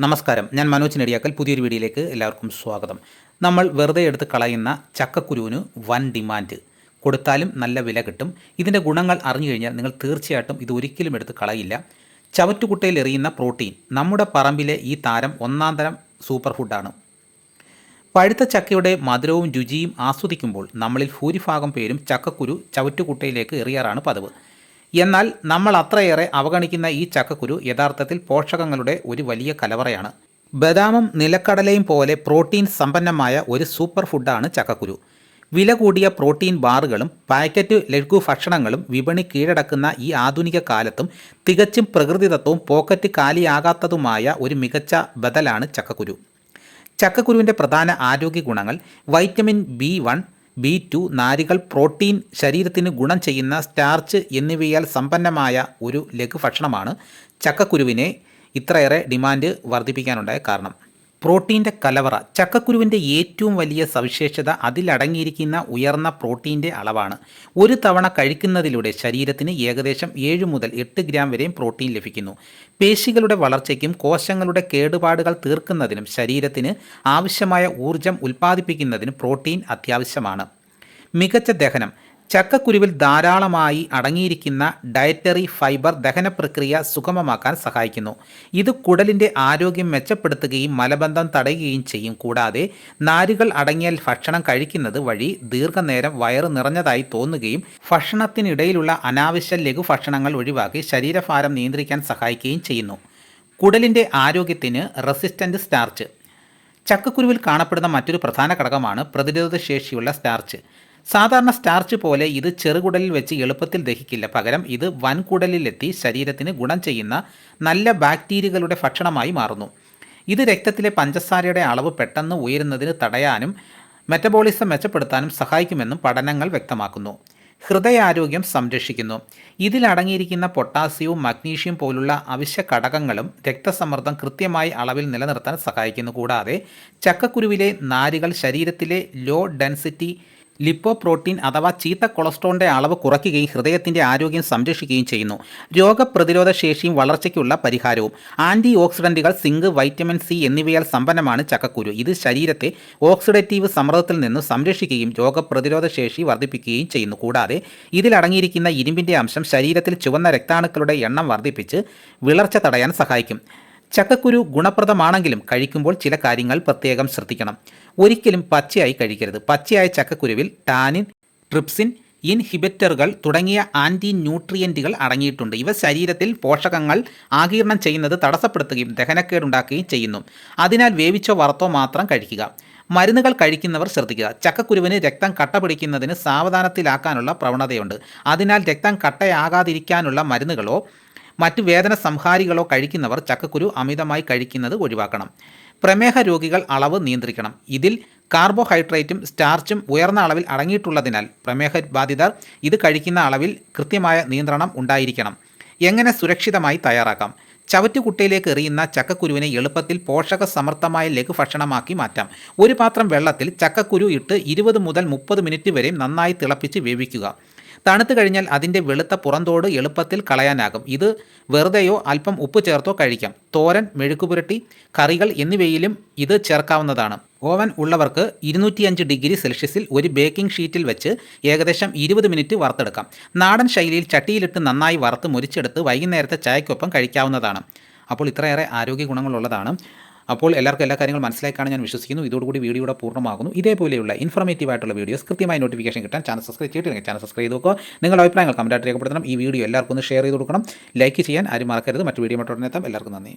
നമസ്കാരം, ഞാൻ മനോജ് നെടിയാക്കൽ. പുതിയൊരു വീഡിയോയിലേക്ക് എല്ലാവർക്കും സ്വാഗതം. നമ്മൾ വെറുതെ എടുത്ത് കളയുന്ന ചക്കക്കുരുവിന് വൻ ഡിമാൻഡ്. കൊടുത്താലും നല്ല വില കിട്ടും. ഇതിൻ്റെ ഗുണങ്ങൾ അറിഞ്ഞു കഴിഞ്ഞാൽ നിങ്ങൾ തീർച്ചയായിട്ടും ഇത് ഒരിക്കലും എടുത്ത് കളയില്ല. ചവറ്റുകുട്ടയിൽ എറിയുന്ന പ്രോട്ടീൻ. നമ്മുടെ പറമ്പിലെ ഈ താരം ഒന്നാം തരം സൂപ്പർ ഫുഡാണ്. പഴുത്ത ചക്കയുടെ മധുരവും രുചിയും ആസ്വദിക്കുമ്പോൾ നമ്മളിൽ ഭൂരിഭാഗം പേരും ചക്കക്കുരു ചവറ്റുകുട്ടയിലേക്ക് എറിയാറാണ് പതിവ്. എന്നാൽ നമ്മൾ അത്രയേറെ അവഗണിക്കുന്ന ഈ ചക്കക്കുരു യഥാർത്ഥത്തിൽ പോഷകങ്ങളുടെ ഒരു വലിയ കലവറയാണ്. ബദാമും നിലക്കടലയും പോലെ പ്രോട്ടീൻ സമ്പന്നമായ ഒരു സൂപ്പർ ഫുഡാണ് ചക്കക്കുരു. വില കൂടിയ പ്രോട്ടീൻ ബാറുകളും പാക്കറ്റ് ലഘു ഭക്ഷണങ്ങളും വിപണി കീഴടക്കുന്ന ഈ ആധുനിക കാലത്തും തികച്ചും പ്രകൃതിദത്തവും പോക്കറ്റ് കാലിയാകാത്തതുമായ ഒരു മികച്ച ബദലാണ് ചക്കക്കുരു. ചക്കക്കുരുവിൻ്റെ പ്രധാന ആരോഗ്യ ഗുണങ്ങൾ: വൈറ്റമിൻ B1, B2, നാരുകൾ, പ്രോട്ടീൻ, ശരീരത്തിന് ഗുണം ചെയ്യുന്ന സ്റ്റാർച്ച് എന്നിവയാൽ സമ്പന്നമായ ഒരു ലഘുഭക്ഷണമാണ് ചക്കക്കുരുവിനെ ഇത്രയേറെ ഡിമാൻഡ് വർദ്ധിപ്പിക്കാനുണ്ടായ കാരണം. പ്രോട്ടീൻ്റെ കലവറ. ചക്കക്കുരുവിൻ്റെ ഏറ്റവും വലിയ സവിശേഷത അതിലടങ്ങിയിരിക്കുന്ന ഉയർന്ന പ്രോട്ടീൻ്റെ അളവാണ്. ഒരു തവണ കഴിക്കുന്നതിലൂടെ ശരീരത്തിന് ഏകദേശം 7 മുതൽ 8 ഗ്രാം വരെയും പ്രോട്ടീൻ ലഭിക്കുന്നു. പേശികളുടെ വളർച്ചയ്ക്കും കോശങ്ങളുടെ കേടുപാടുകൾ തീർക്കുന്നതിനും ശരീരത്തിന് ആവശ്യമായ ഊർജം ഉൽപ്പാദിപ്പിക്കുന്നതിനും പ്രോട്ടീൻ അത്യാവശ്യമാണ്. മികച്ച ദഹനം. ചക്കക്കുരുവിൽ ധാരാളമായി അടങ്ങിയിരിക്കുന്ന ഡയറ്ററി ഫൈബർ ദഹന പ്രക്രിയ സുഗമമാക്കാൻ സഹായിക്കുന്നു. ഇത് കുടലിൻ്റെ ആരോഗ്യം മെച്ചപ്പെടുത്തുകയും മലബന്ധം തടയുകയും ചെയ്യും. കൂടാതെ നാരുകൾ അടങ്ങിയ ഭക്ഷണം കഴിക്കുന്നത് വഴി ദീർഘനേരം വയറ് നിറഞ്ഞതായി തോന്നുകയും ഭക്ഷണത്തിനിടയിലുള്ള അനാവശ്യ ലഘുഭക്ഷണങ്ങൾ ഒഴിവാക്കി ശരീരഭാരം നിയന്ത്രിക്കാൻ സഹായിക്കുകയും ചെയ്യുന്നു. കുടലിൻ്റെ ആരോഗ്യത്തിന് റെസിസ്റ്റൻ്റ് സ്റ്റാർച്ച്. ചക്കക്കുരുവിൽ കാണപ്പെടുന്ന മറ്റൊരു പ്രധാന ഘടകമാണ് പ്രതിരോധശേഷിയുള്ള സ്റ്റാർച്ച്. സാധാരണ സ്റ്റാർച്ച് പോലെ ഇത് ചെറുകുടലിൽ വെച്ച് എളുപ്പത്തിൽ ദഹിക്കില്ല. പകരം ഇത് വൻകുടലിലെത്തി ശരീരത്തിന് ഗുണം ചെയ്യുന്ന നല്ല ബാക്ടീരിയകളുടെ ഭക്ഷണമായി മാറുന്നു. ഇത് രക്തത്തിലെ പഞ്ചസാരയുടെ അളവ് പെട്ടെന്ന് ഉയരുന്നതിന് തടയാനും മെറ്റബോളിസം മെച്ചപ്പെടുത്താനും സഹായിക്കുമെന്നും പഠനങ്ങൾ വ്യക്തമാക്കുന്നു. ഹൃദയാരോഗ്യം സംരക്ഷിക്കുന്നു. ഇതിലടങ്ങിയിരിക്കുന്ന പൊട്ടാസ്യവും മഗ്നീഷ്യം പോലുള്ള അവശ്യ ഘടകങ്ങളും രക്തസമ്മർദ്ദം കൃത്യമായി അളവിൽ നിലനിർത്താൻ സഹായിക്കുന്നു. കൂടാതെ ചക്കക്കുരുവിലെ നാരുകൾ ശരീരത്തിലെ ലോ ഡെൻസിറ്റി ലിപ്പോപ്രോട്ടീൻ അഥവാ ചീത്ത കൊളസ്ട്രോളിൻ്റെ അളവ് കുറയ്ക്കുകയും ഹൃദയത്തിൻ്റെ ആരോഗ്യം സംരക്ഷിക്കുകയും ചെയ്യുന്നു. രോഗപ്രതിരോധ ശേഷിയും വളർച്ചയ്ക്കുള്ള പരിഹാരവും. ആൻറ്റി ഓക്സിഡൻറ്റുകൾ, സിങ്ക്, വൈറ്റമിൻ സി എന്നിവയാൽ സമ്പന്നമാണ് ചക്കക്കുരു. ഇത് ശരീരത്തെ ഓക്സിഡേറ്റീവ് സമ്മർദ്ദത്തിൽ നിന്ന് സംരക്ഷിക്കുകയും രോഗപ്രതിരോധ ശേഷി വർദ്ധിപ്പിക്കുകയും ചെയ്യുന്നു. കൂടാതെ ഇതിലടങ്ങിയിരിക്കുന്ന ഇരുമ്പിൻ്റെ അംശം ശരീരത്തിൽ ചുവന്ന രക്താണുക്കളുടെ എണ്ണം വർദ്ധിപ്പിച്ച് വിളർച്ച തടയാൻ സഹായിക്കും. ചക്കക്കുരു ഗുണപ്രദമാണെങ്കിലും കഴിക്കുമ്പോൾ ചില കാര്യങ്ങൾ പ്രത്യേകം ശ്രദ്ധിക്കണം. ഒരിക്കലും പച്ചയായി കഴിക്കരുത്. പച്ചയായ ചക്കക്കുരുവിൽ ടാനിൻ, ട്രിപ്സിൻ ഇൻഹിബിറ്ററുകൾ തുടങ്ങിയ ആൻറ്റി ന്യൂട്രിയൻറ്റുകൾ അടങ്ങിയിട്ടുണ്ട്. ഇവ ശരീരത്തിൽ പോഷകങ്ങൾ ആഗിരണം ചെയ്യുന്നത് തടസ്സപ്പെടുത്തുകയും ദഹനക്കേടുണ്ടാക്കുകയും ചെയ്യുന്നു. അതിനാൽ വേവിച്ചോ വറുത്തോ മാത്രം കഴിക്കുക. മരുന്നുകൾ കഴിക്കുന്നവർ ശ്രദ്ധിക്കുക. ചക്കക്കുരുവിന് രക്തം കട്ട പിടിക്കുന്നതിന് സാവധാനത്തിലാക്കാനുള്ള പ്രവണതയുണ്ട്. അതിനാൽ രക്തം കട്ടയാകാതിരിക്കാനുള്ള മരുന്നുകളോ മറ്റ് വേദന സംഹാരികളോ കഴിക്കുന്നവർ ചക്കക്കുരു അമിതമായി കഴിക്കുന്നത് ഒഴിവാക്കണം. പ്രമേഹ രോഗികൾ അളവ് നിയന്ത്രിക്കണം. ഇതിൽ കാർബോഹൈഡ്രേറ്റും സ്റ്റാർച്ചും ഉയർന്ന അളവിൽ അടങ്ങിയിട്ടുള്ളതിനാൽ പ്രമേഹ ബാധിതർ ഇത് കഴിക്കുന്ന അളവിൽ കൃത്യമായ നിയന്ത്രണം ഉണ്ടായിരിക്കണം. എങ്ങനെ സുരക്ഷിതമായി തയ്യാറാക്കാം? ചവറ്റുകുട്ടയിലേക്ക് എറിയുന്ന ചക്കക്കുരുവിനെ എളുപ്പത്തിൽ പോഷക സമൃദ്ധമായ ലഘുഭക്ഷണമാക്കി മാറ്റാം. ഒരു പാത്രം വെള്ളത്തിൽ ചക്കക്കുരു ഇട്ട് 20 മുതൽ 30 മിനിറ്റ് വരെ നന്നായി തിളപ്പിച്ച് വേവിക്കുക. തണുത്തു കഴിഞ്ഞാൽ അതിൻ്റെ വെളുത്ത പുറന്തോട് എളുപ്പത്തിൽ കളയാനാകും. ഇത് വെറുതെയോ അല്പം ഉപ്പ് ചേർത്തോ കഴിക്കാം. തോരൻ, മെഴുക്കുപുരട്ടി, കറികൾ എന്നിവയിലും ഇത് ചേർക്കാവുന്നതാണ്. ഓവൻ ഉള്ളവർക്ക് 205 ഡിഗ്രി സെൽഷ്യസിൽ ഒരു ബേക്കിംഗ് ഷീറ്റിൽ വെച്ച് ഏകദേശം 20 മിനിറ്റ് വറുത്തെടുക്കാം. നാടൻ ശൈലിയിൽ ചട്ടിയിലിട്ട് നന്നായി വറുത്ത് മുരിച്ചെടുത്ത് വൈകുന്നേരത്തെ ചായക്കൊപ്പം കഴിക്കാവുന്നതാണ്. അപ്പോൾ ഇത്രയേറെ ആരോഗ്യ ഗുണങ്ങളുള്ളതാണ്. അപ്പോൾ എല്ലാവർക്കും എല്ലാ കാര്യങ്ങളും മനസ്സിലാക്കാണ് ഞാൻ വിശ്വസിക്കുന്നു. ഇതോടുകൂടി വീഡിയോയുടെ പൂർണ്ണമാകുന്നു. ഇതേപോലെയുള്ള ഇൻഫോർമേറ്റീവ് ആയിട്ടുള്ള വീഡിയോസ് കൃത്യമായി നോട്ടിഫിക്കേഷൻ കിട്ടാൻ ചാനൽ സബ്സ്ക്രൈബ് ചെയ്തിട്ടുണ്ടെങ്കിൽ ചാനൽ സബ്സ്ക്രൈബ് ചെയ്ത് നോക്കുക. നിങ്ങളുടെ അഭിപ്രായങ്ങൾ കമൻറ്റായിട്ട് രേഖപ്പെടുത്തണം. ഈ വീഡിയോ എല്ലാവർക്കും ഒന്ന് ഷെയർ ചെയ്ത് കൊടുക്കണം. ലൈക്ക് ചെയ്യാൻ ആരും മറക്കരുത്. മറ്റു വീഡിയോ മറ്റോടനെത്താം. എല്ലാവർക്കും നന്ദി.